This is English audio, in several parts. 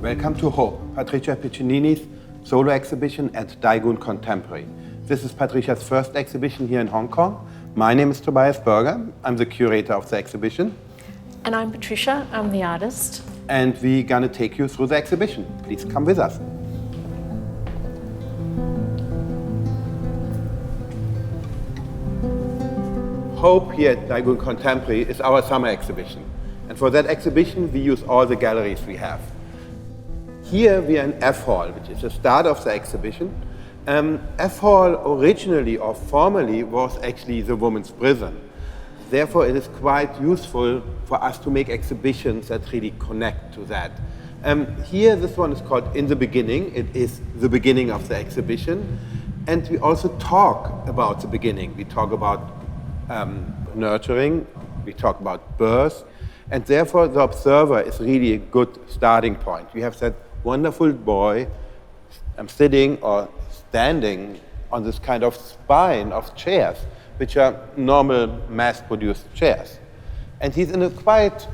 Welcome to 𝘏𝘖, Patricia Piccinini's solo exhibition at Tai Kwun Contemporary. This is Patricia's first exhibition here in Hong Kong. My name is 𝘏𝘖𝘗𝘵𝘓. I'm the curator of the exhibition. And I'm Patricia, I'm the artist. And we're going to take you through the exhibition. Please come with us. 𝘏𝘖 here at Tai Kwun Contemporary is our summer exhibition. And for that exhibition, we use all the galleries we have. Here we are in F Hall, which is the start of the exhibition. F Hall originally or formerly was actually the women's prison. Therefore, it is quite useful for us to make exhibitions that really connect to that. Here, this one is called In the Beginning. It is the beginning of the exhibition. And we also talk about the beginning. We talk about nurturing, we talk about birth, and therefore the observer is really a good starting point. We have that wonderful boy sitting or standing on this kind of spine of chairs, which are normal mass-produced chairs. And he's in a quite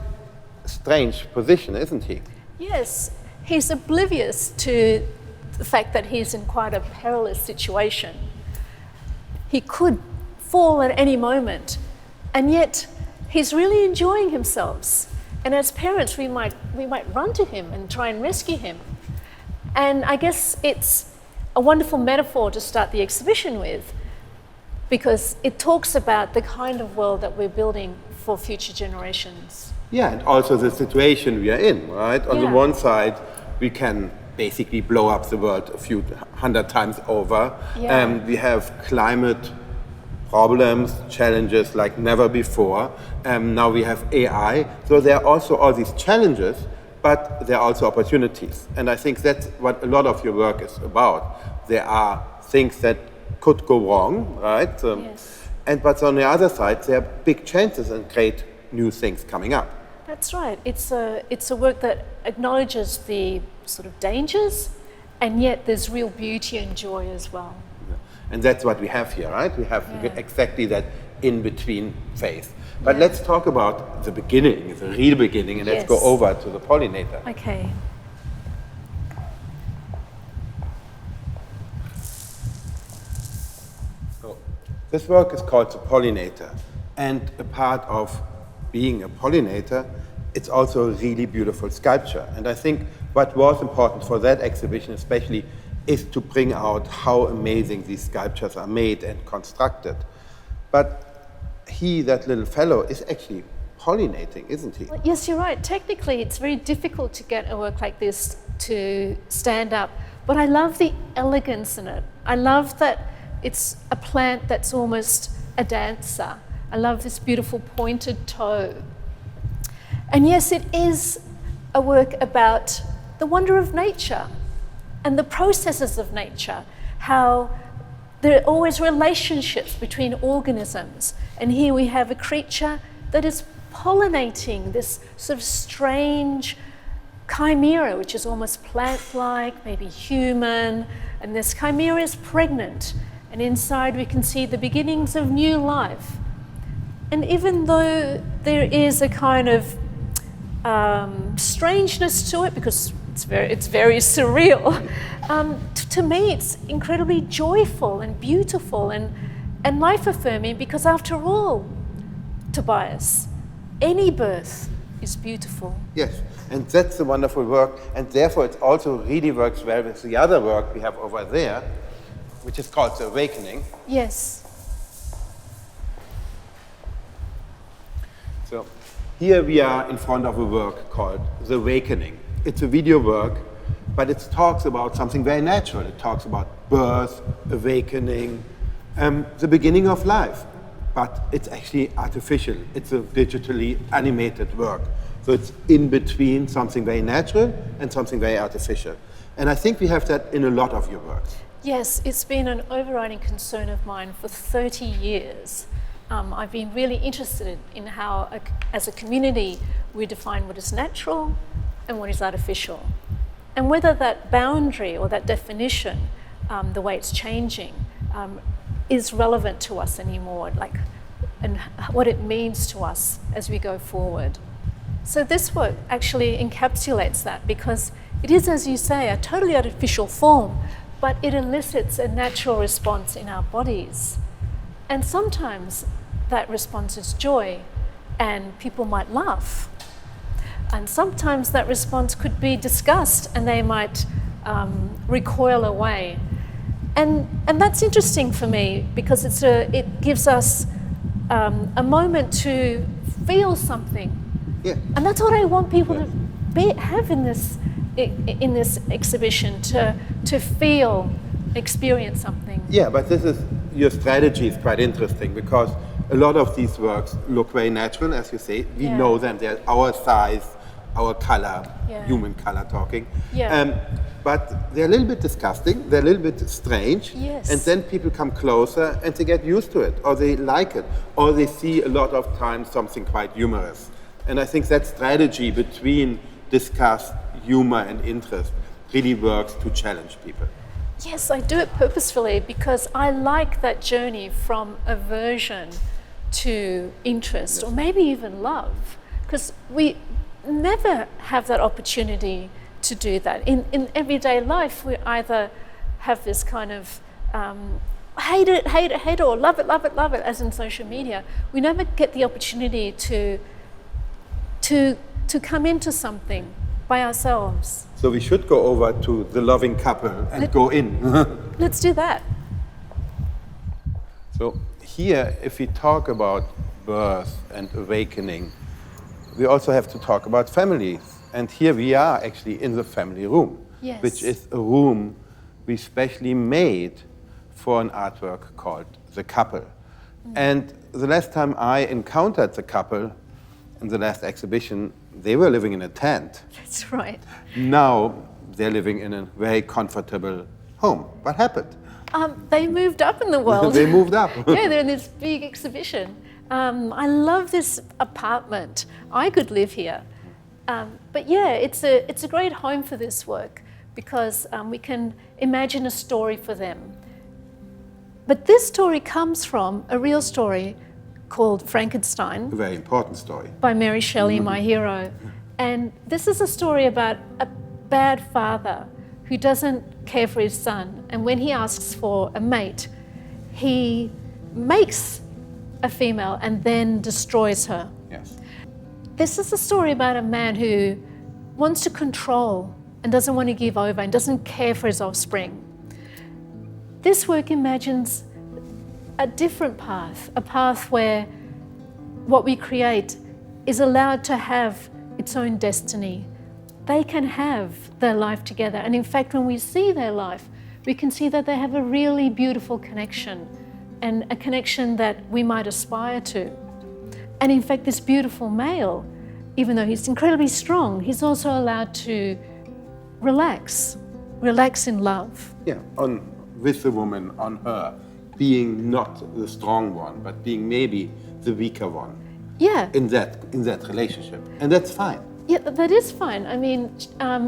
strange position, isn't he? Yes, he's oblivious to the fact that he's in quite a perilous situation. He could fall at any moment, and yet he's really enjoying himself. And as parents, we might run to him and try and rescue him. And I guess it's a wonderful metaphor to start the exhibition with, because it talks about the kind of world that we're building for future generations. Yeah, and also the situation we are in, right? On the Yeah. one side, we can basically blow up the world a few hundred times over. Yeah. We have climate problems, challenges like never before. Now we have AI. So there are also all these challenges, but there are also opportunities. And I think that's what a lot of your work is about. There are things that could go wrong, right? Yes. But on the other side, there are big chances and great new things coming up. That's right. It's a work that acknowledges the sort of dangers, and yet there's real beauty and joy as well. And that's what we have here, right? We have Yeah. exactly that in-between phase. But Yeah. let's talk about the beginning, the real beginning, and let's go Yes. over to the pollinator. Okay. So this work is called The Pollinator. And a part of being a pollinator, it's also a really beautiful sculpture. And I think what was important for that exhibition especially is to bring out how amazing these sculptures are made and constructed. But that little fellow, is actually pollinating, isn't he? Well, yes, you're right. Technically, it's very difficult to get a work like this to stand up. But I love the elegance in it. I love that it's a plant that's almost a dancer. I love this beautiful pointed toe. And yes, it is a work about the wonder of nature and the processes of nature, how there are always relationships between organisms. And here we have a creature that is pollinating this sort of strange chimera, which is almost plant-like, maybe human, and this chimera is pregnant. And inside we can see the beginnings of new life. And even though there is a kind of strangeness to it, because it's very surreal, to me it's incredibly joyful and beautiful and life-affirming, because after all, Tobias, any birth is beautiful. Yes, and that's a wonderful work, and therefore it also really works well with the other work we have over there, which is called The Awakening. Yes. So here we are in front of a work called The Awakening. It's a video work, but it talks about something very natural. It talks about birth, awakening, the beginning of life. But it's actually artificial. It's a digitally animated work. So it's in between something very natural and something very artificial. And I think we have that in a lot of your works. Yes, it's been an overriding concern of mine for 30 years. I've been really interested in how, as a community, we define what is natural and what is artificial. And whether that boundary or that definition, the way it's changing, is relevant to us anymore, and what it means to us as we go forward. So this work actually encapsulates that, because It is, as you say, a totally artificial form, but it elicits a natural response in our bodies. And sometimes that response is joy, and people might laugh. And sometimes that response could be disgust, and they might recoil away. And that's interesting for me, because it gives us a moment to feel something. Yeah. And that's what I want people to have in this exhibition, to feel, experience something. Yeah, but your strategy is quite interesting, because a lot of these works look very natural, as you say. We know them, they're our size, our color, human color talking. Yeah. But they're a little bit disgusting, they're a little bit strange, Yes. and then people come closer and they get used to it, or they like it, or they see a lot of times something quite humorous. And I think that strategy between disgust, humor, and interest really works to challenge people. Yes, I do it purposefully, because I like that journey from aversion to interest, or maybe even love, because we never have that opportunity to do that. In everyday life, we either have this kind of hate it, or love it, as in social media. We never get the opportunity to come into something by ourselves. So we should go over to the loving couple and go in. Let's do that. So here, if we talk about birth and awakening, we also have to talk about families. And here we are actually in the family room, which is a room we specially made for an artwork called The Couple. And the last time I encountered the couple in the last exhibition, they were living in a tent. That's right. Now they're living in a very comfortable home. What happened? They moved up in the world. They moved up. Yeah, they're in this big exhibition. I love this apartment. I could live here. But yeah, it's a great home for this work, because we can imagine a story for them. But this story comes from a real story called Frankenstein. A very important story. By Mary Shelley, my hero. And this is a story about a bad father who doesn't care for his son. And when he asks for a mate, he makes a female and then destroys her. Yes. This is a story about a man who wants to control and doesn't want to give over and doesn't care for his offspring. This work imagines a different path, a path where what we create is allowed to have its own destiny. They can have their life together. And in fact, when we see their life, we can see that they have a really beautiful connection, and a connection that we might aspire to. And in fact, this beautiful male, even though he's incredibly strong, he's also allowed to relax in love. Yeah, with the woman, on her, being not the strong one, but being maybe the weaker one. Yeah. In that relationship, and that's fine. Yeah, that is fine. I mean,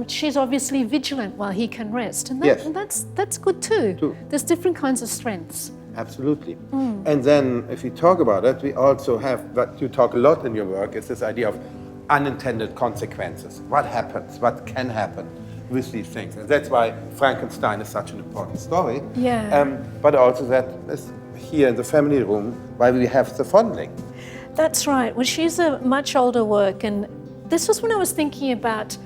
she's obviously vigilant while he can rest, and that's good too. There's different kinds of strengths. Absolutely. And then, if we talk about it, we also have, what you talk a lot in your work, is this idea of unintended consequences. What happens? What can happen with these things? And that's why Frankenstein is such an important story. Yeah. But also that is here in the family room, why we have the fondling. That's right. Well, she's a much older work, and this was when I was thinking about,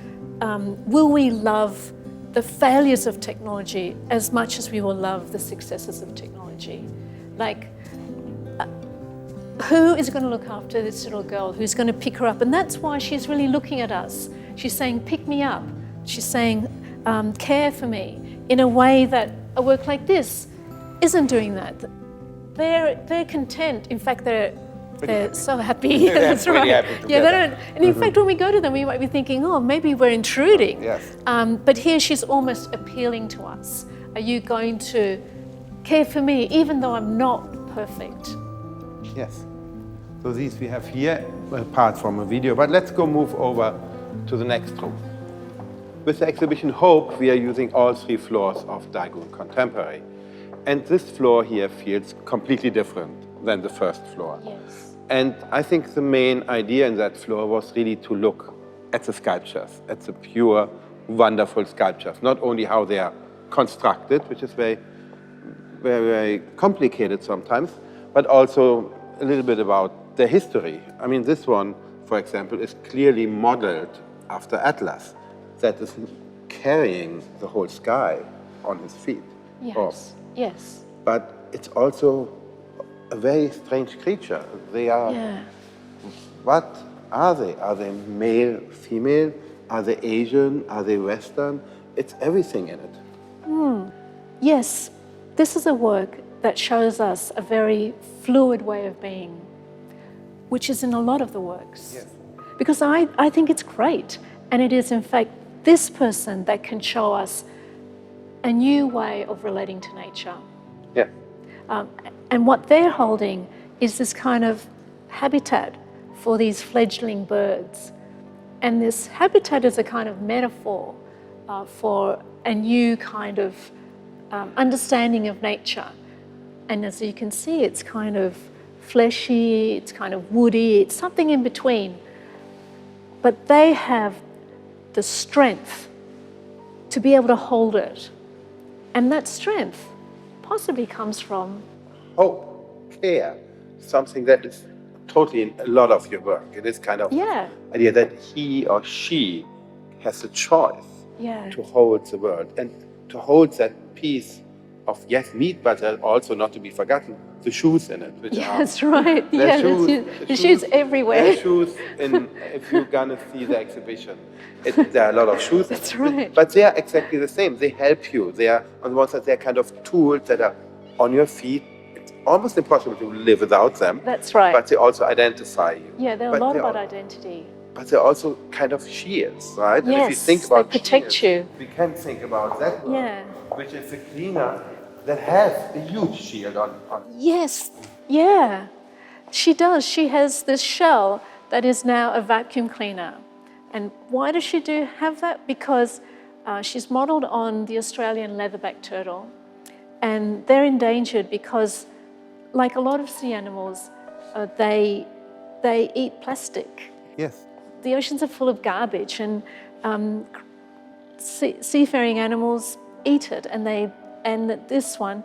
will we love the failures of technology as much as we will love the successes of technology? Like, who is going to look after this little girl? Who's going to pick her up? And that's why she's really looking at us. She's saying, pick me up. She's saying, care for me, in a way that a work like this isn't doing that. They're content. In fact, they're so happy. That's right. Yeah, they don't. And in fact, when we go to them, we might be thinking, oh, maybe we're intruding. Yes. But here she's almost appealing to us. Are you going to care for me, even though I'm not perfect? Yes. So these we have here, apart from a video. But let's move over to the next room. With the exhibition Hope, we are using all 3 floors of Tai Kwun Contemporary. And this floor here feels completely different than the first floor. Yes. And I think the main idea in that floor was really to look at the sculptures, at the pure wonderful sculptures, not only how they are constructed, which is very, very, very complicated sometimes, but also a little bit about their history. I mean, this one, for example, is clearly modeled after Atlas, that is carrying the whole sky on his feet. Yes, yes. But it's also a very strange creature. They are, what are they? Are they male, female? Are they Asian? Are they Western? It's everything in it. Yes, this is a work that shows us a very fluid way of being, which is in a lot of the works. Yes. Because I think it's great. And it is, in fact, this person that can show us a new way of relating to nature. Yeah. And what they're holding is this kind of habitat for these fledgling birds. And this habitat is a kind of metaphor for a new kind of understanding of nature. And as you can see, it's kind of fleshy, it's kind of woody, it's something in between. But they have the strength to be able to hold it. And that strength possibly comes from Hope, care, something that is totally in a lot of your work. It is kind of idea that he or she has a choice to hold the world and to hold that piece of, yes, meat, but also not to be forgotten, the shoes in it. Which that's right. Yeah, the shoes everywhere. There are shoes if you're going to see the exhibition. There are a lot of shoes. That's right. But they are exactly the same. They help you. They are, on the one side, they're kind of tools that are on your feet. It's almost impossible to live without them. That's right. But they also identify you. Yeah, they're a lot about identity. But they're also kind of shields, right? Yes, and if you think about they protect shields, you. we can think about that one, which is a cleaner that has a huge shield on. Yes, yeah, she does. She has this shell that is now a vacuum cleaner. And why does she have that? Because she's modelled on the Australian leatherback turtle. And they're endangered because, like a lot of sea animals, they eat plastic. Yes. The oceans are full of garbage, and seafaring animals eat it, and this one,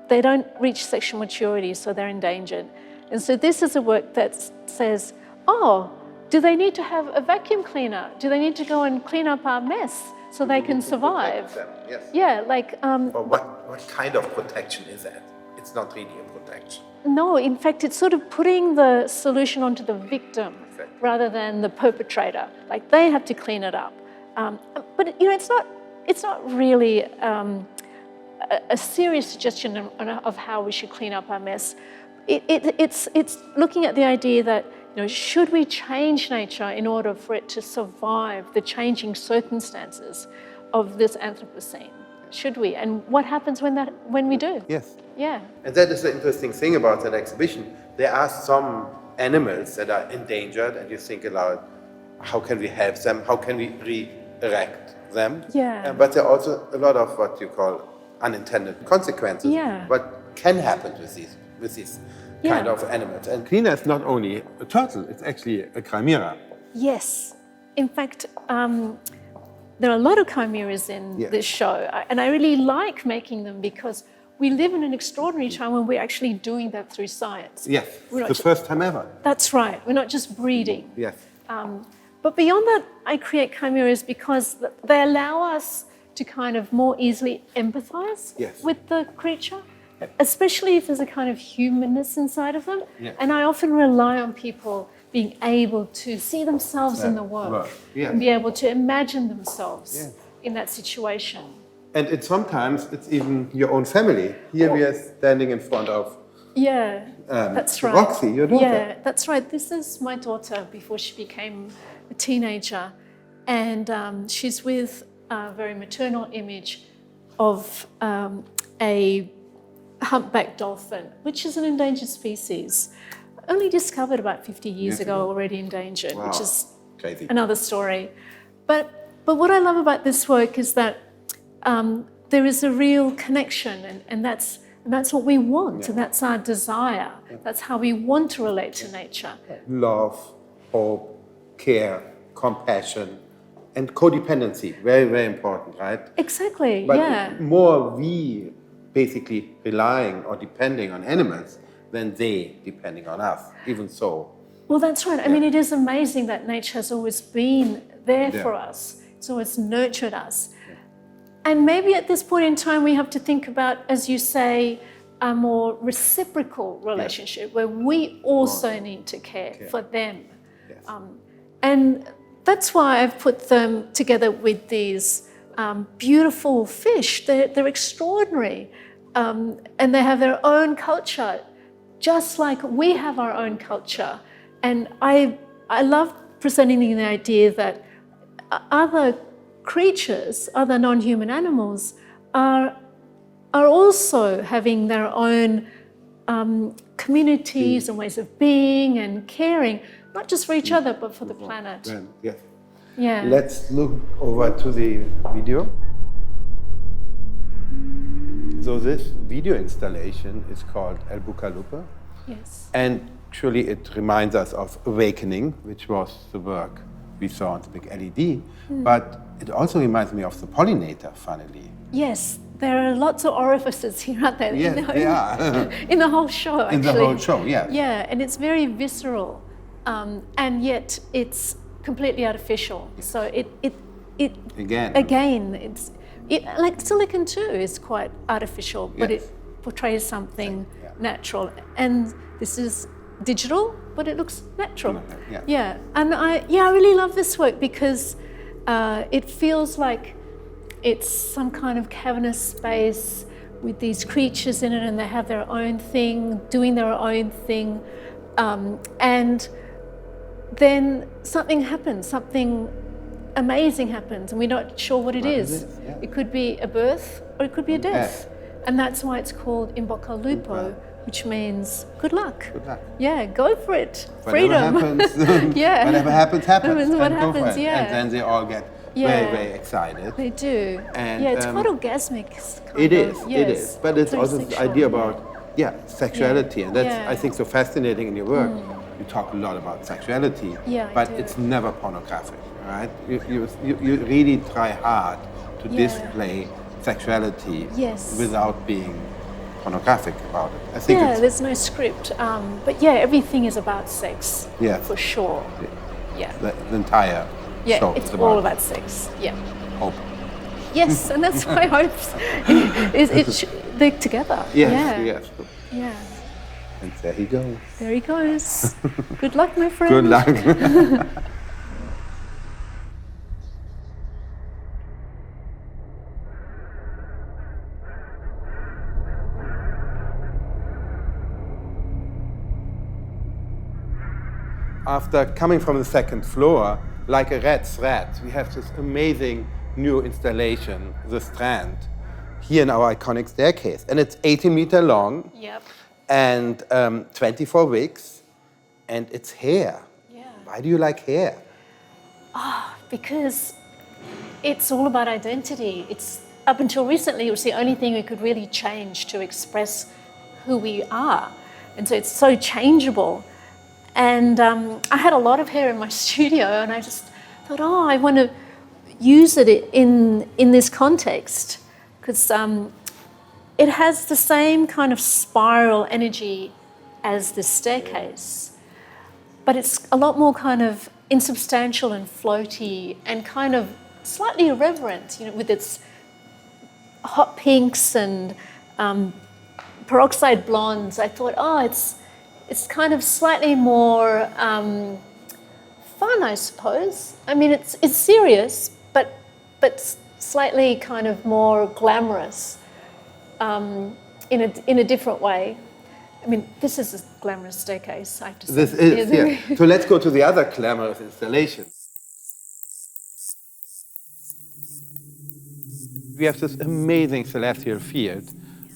they don't reach sexual maturity, so they're endangered. And so this is a work that says, oh, do they need to have a vacuum cleaner? Do they need to go and clean up our mess so they can survive? Yes. Yeah, like... But what kind of protection is that? It's not really a protection. No, in fact, it's sort of putting the solution onto the victim rather than the perpetrator. Like, they have to clean it up. But, you know, it's not really a serious suggestion of how we should clean up our mess. It's looking at the idea that, you know, should we change nature in order for it to survive the changing circumstances of this Anthropocene? Should we? And what happens when we do? Yes. Yeah. And that is the interesting thing about that exhibition. There are some animals that are endangered, and you think about how can we help them? How can we re-erect them? Yeah. But there are also a lot of what you call unintended consequences. Yeah. What can happen with these kind of animals? And cleaner is not only a turtle; it's actually a chimera. Yes. In fact, there are a lot of chimeras in this show, and I really like making them because we live in an extraordinary time when we're actually doing that through science. Yes, the first time ever. That's right. We're not just breeding. Yes. But beyond that, I create chimeras because they allow us to kind of more easily empathize with the creature, especially if there's a kind of humanness inside of them. Yes. And I often rely on people being able to see themselves in the work and be able to imagine themselves in that situation. And sometimes it's even your own family. Here we are standing in front of that's right. Roxy, your daughter. Yeah, that's right. This is my daughter before she became a teenager. And she's with a very maternal image of a humpback dolphin, which is an endangered species. Only discovered about 50 years ago, already endangered, which is crazy. Another story. But what I love about this work is that there is a real connection, and that's what we want, and that's our desire. That's how we want to relate to nature. Love, hope, care, compassion, And codependency, very, very important, right? Exactly, But yeah. more we basically relying or depending on animals than they depending on us, even so. Well, that's right. I mean, it is amazing that nature has always been there for us. It's always nurtured us. And maybe at this point in time, we have to think about, as you say, a more reciprocal relationship where we also need to care for them. Yes. And that's why I've put them together with these beautiful fish. They're extraordinary. And they have their own culture, just like we have our own culture. And I love presenting the idea that other creatures, other non-human animals, are also having their own communities and ways of being and caring, not just for each other, but for the planet. Yes. Yeah. Let's look over to the video. So this video installation is called 𝘏𝘗𝘗𝘓𝘏𝘗𝘓. Yes. And truly it reminds us of Awakening, which was the work we saw on the big LED. But it also reminds me of the pollinator, funnily. Yes. There are lots of orifices here, aren't there? Yes, there are. In the whole show, actually. In the whole show, yeah. Yeah, and it's very visceral, and yet it's completely artificial. Yes. So it Again, it's like silicon too is quite artificial, but Yes. it portrays something natural. And this is digital, but it looks natural. Yeah. Yeah, and I really love this work because it feels like it's some kind of cavernous space with these creatures in it, and they have their own thing, doing their own thing. And then something happens, something amazing happens, and we're not sure what it is. Yeah. It could be a birth or it could be a death. And that's why it's called 𝘏𝘗𝘓𝘏𝘗𝘓𝘏, which means good luck. Good luck. Yeah, go for it. Whatever Freedom. happens, Yeah. whatever happens, happens. What and go for happens, it. yeah. And then they all get very, very excited. They do. And, yeah, it's quite orgasmic. It is. But it's very also the sexual, idea about, sexuality. And that's, Yeah. I think, so fascinating in your work. You talk a lot about sexuality, Yeah, I but do. it's never pornographic, right? You really try hard to display sexuality Yes. without being pornographic about it. I think Yeah, it's, there's no script. But yeah, everything is about sex. Yeah. For sure. Yeah. the entire Yeah, show it's is all about about sex. Yeah. hope. Yes, and that's my hopes. They're together. Yes, Yeah. yes. Yeah. And there he goes. There he goes. Good luck, my friend. Good luck. After coming from the second floor, like a rat's rat, we have this amazing new installation, the Strand, here in our iconic staircase. And it's 80-meter long. Yep. And 24 wigs, and it's hair. Yeah. Why do you like hair? Because it's all about identity. It's up until recently, it was the only thing we could really change to express who we are. And so it's so changeable. And I had a lot of hair in my studio, and I just thought, I want to use it in this context, because it has the same kind of spiral energy as this staircase, but it's a lot more kind of insubstantial and floaty and kind of slightly irreverent, with its hot pinks and peroxide blondes. I thought, it's kind of slightly more fun, I suppose. I mean, it's serious, but slightly kind of more glamorous. In a different way. I mean, this is a glamorous staircase, I have to say. This is, yeah. So let's go to the other glamorous installation. We have this amazing celestial field,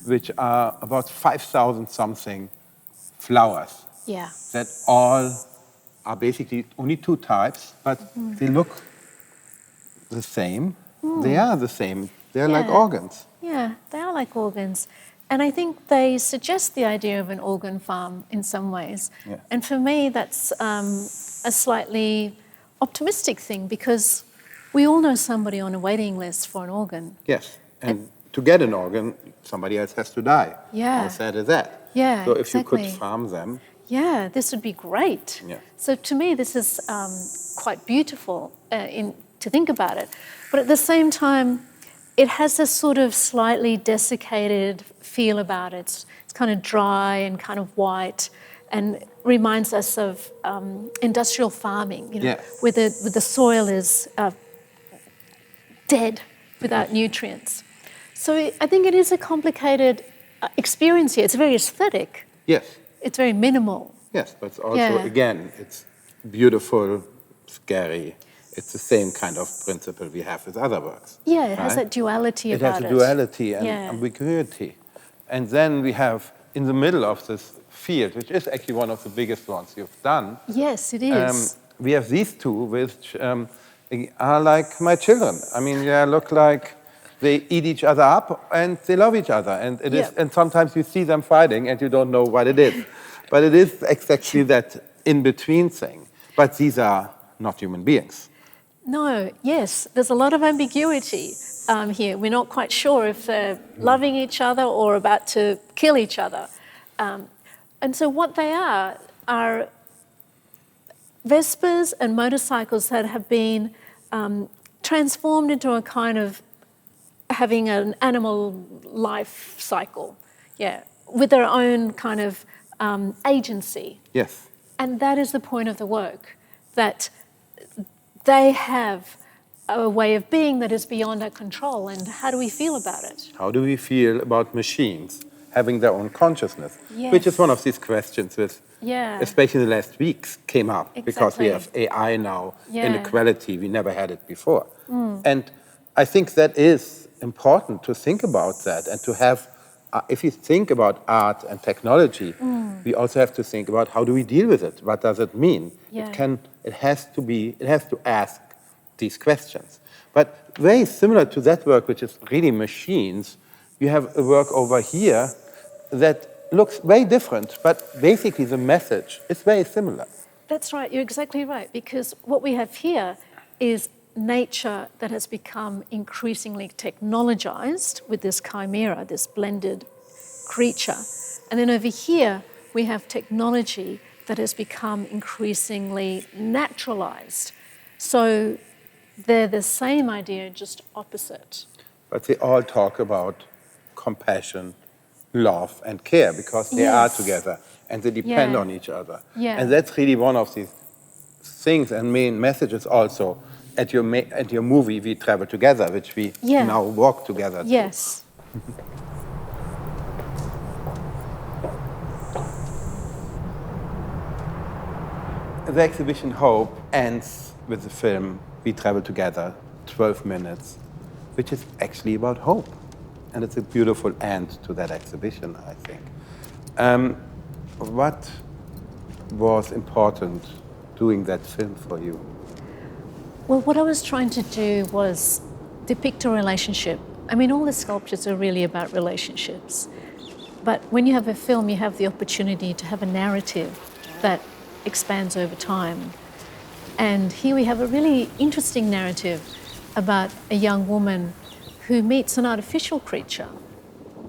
which are about 5,000 something flowers. Yeah. That all are basically only two types, but they look the same. They are the same. They're like organs. Yeah, they are like organs. And I think they suggest the idea of an organ farm in some ways. Yeah. And for me, that's a slightly optimistic thing, because We all know somebody on a waiting list for an organ. Yes, and to get an organ, somebody else has to die. Yeah. How sad is that? Yeah, So if exactly. you could farm them. Yeah, this would be great. Yeah. So to me, this is quite beautiful to think about it. But at the same time, it has this sort of slightly desiccated feel about it. It's kind of dry and kind of white, and reminds us of industrial farming, you know, Yeah. where the soil is dead without nutrients. So I think it is a complicated experience here. It's very aesthetic. Yes. It's very minimal. Yes, but it's also, Yeah. again, it's beautiful, scary. It's the same kind of principle we have with other works. Yeah, it has right? that duality It about has it. a duality and Yeah. ambiguity. And then we have, in the middle of this field, which is actually one of the biggest ones you've done, Yes, it is. we have these two, which are like my children. I mean, they look like they eat each other up and they love each other. And it is, Yeah. and sometimes you see them fighting and you don't know what it is. But it is exactly that in-between thing. But these are not human beings. No, yes, there's a lot of ambiguity here. We're not quite sure if they're loving each other or about to kill each other. And so what they are Vespers and motorcycles that have been transformed into a kind of having an animal life cycle, yeah, with their own kind of agency. Yes. And that is the point of the work, that they have a way of being that is beyond our control. And how do we feel about it? How do we feel about machines having their own consciousness? Yes. Which is one of these questions which, Yeah. especially in the last weeks, came up. Because we have Exactly. AI now Yeah. in a quality we never had it before. And I think that is important to think about that and to have, if you think about art and technology, we also have to think about how do we deal with it? What does it mean? Yeah. It has to ask these questions. But very similar to that work, which is really machines, you have a work over here that looks very different, but basically the message is very similar. That's right, you're exactly right, because what we have here is nature that has become increasingly technologized with this chimera, this blended creature. And then over here, we have technology that has become increasingly naturalized. So they're the same idea, just opposite. But they all talk about compassion, love, and care because they are Yes. together and they depend Yeah. on each other. Yeah. And that's really one of these things and main messages also at your movie, We Travel Together, which we Yeah. now walk together. to. Yes. The exhibition Hope ends with the film We Travel Together, 12 minutes, which is actually about hope. And it's a beautiful end to that exhibition, I think. What was important doing that film for you? Well, what I was trying to do was depict a relationship. I mean, all the sculptures are really about relationships. But when you have a film, you have the opportunity to have a narrative that expands over time. And here we have a really interesting narrative about a young woman who meets an artificial creature.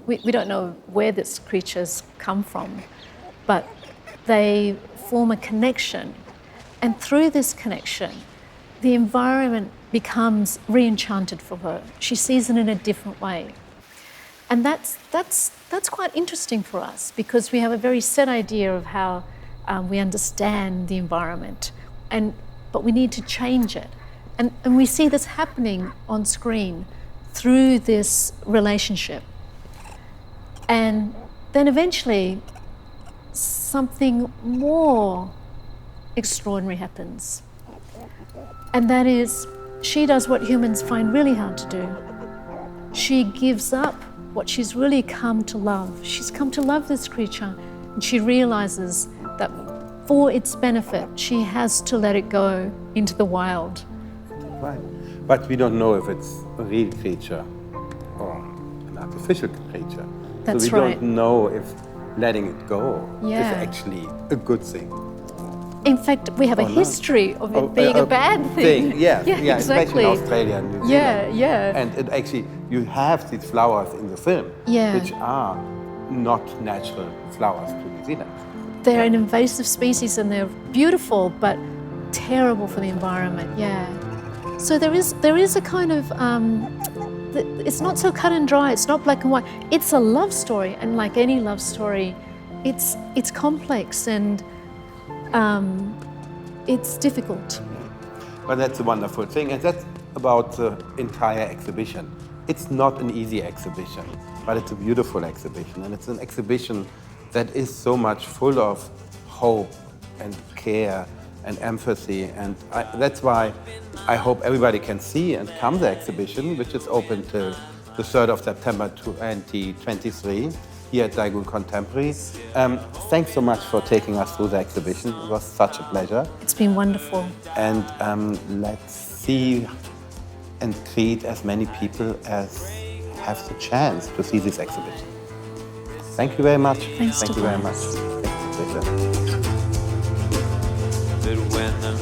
We don't know where this creature's come from, but they form a connection. And through this connection, the environment becomes re-enchanted for her. She sees it in a different way. And that's quite interesting for us because we have a very set idea of how we understand the environment, but we need to change it. And we see this happening on screen through this relationship. And then eventually, something more extraordinary happens. And that is, she does what humans find really hard to do. She gives up what she's really come to love. She's come to love this creature, and she realizes that for its benefit, she has to let it go into the wild. Right. But we don't know if it's a real creature or an artificial creature. That's so we right. don't know if letting it go Yeah. is actually a good thing. In fact, we have a history of it being a bad thing. Yeah, exactly. Especially in Australia and New Zealand. Yeah. And it actually, you have these flowers in the film, which are not natural flowers to New Zealand. They're an invasive species and they're beautiful, but terrible for the environment. Yeah. So there is a kind of, it's not so cut and dry. It's not black and white. It's a love story, and like any love story, it's complex and it's difficult. But that's a wonderful thing, and that's about the entire exhibition. It's not an easy exhibition, but it's a beautiful exhibition, and it's an exhibition that is so much full of hope and care and empathy, and that's why I hope everybody can see and come to the exhibition, which is open till the 3rd of September 2023 here at Tai Kwun Contemporary. Thanks so much for taking us through the exhibition. It was such a pleasure. It's been wonderful. And let's see and treat as many people as have the chance to see this exhibition. Thank you very much. Thanks, Thank you very much. It's a pleasure. But when the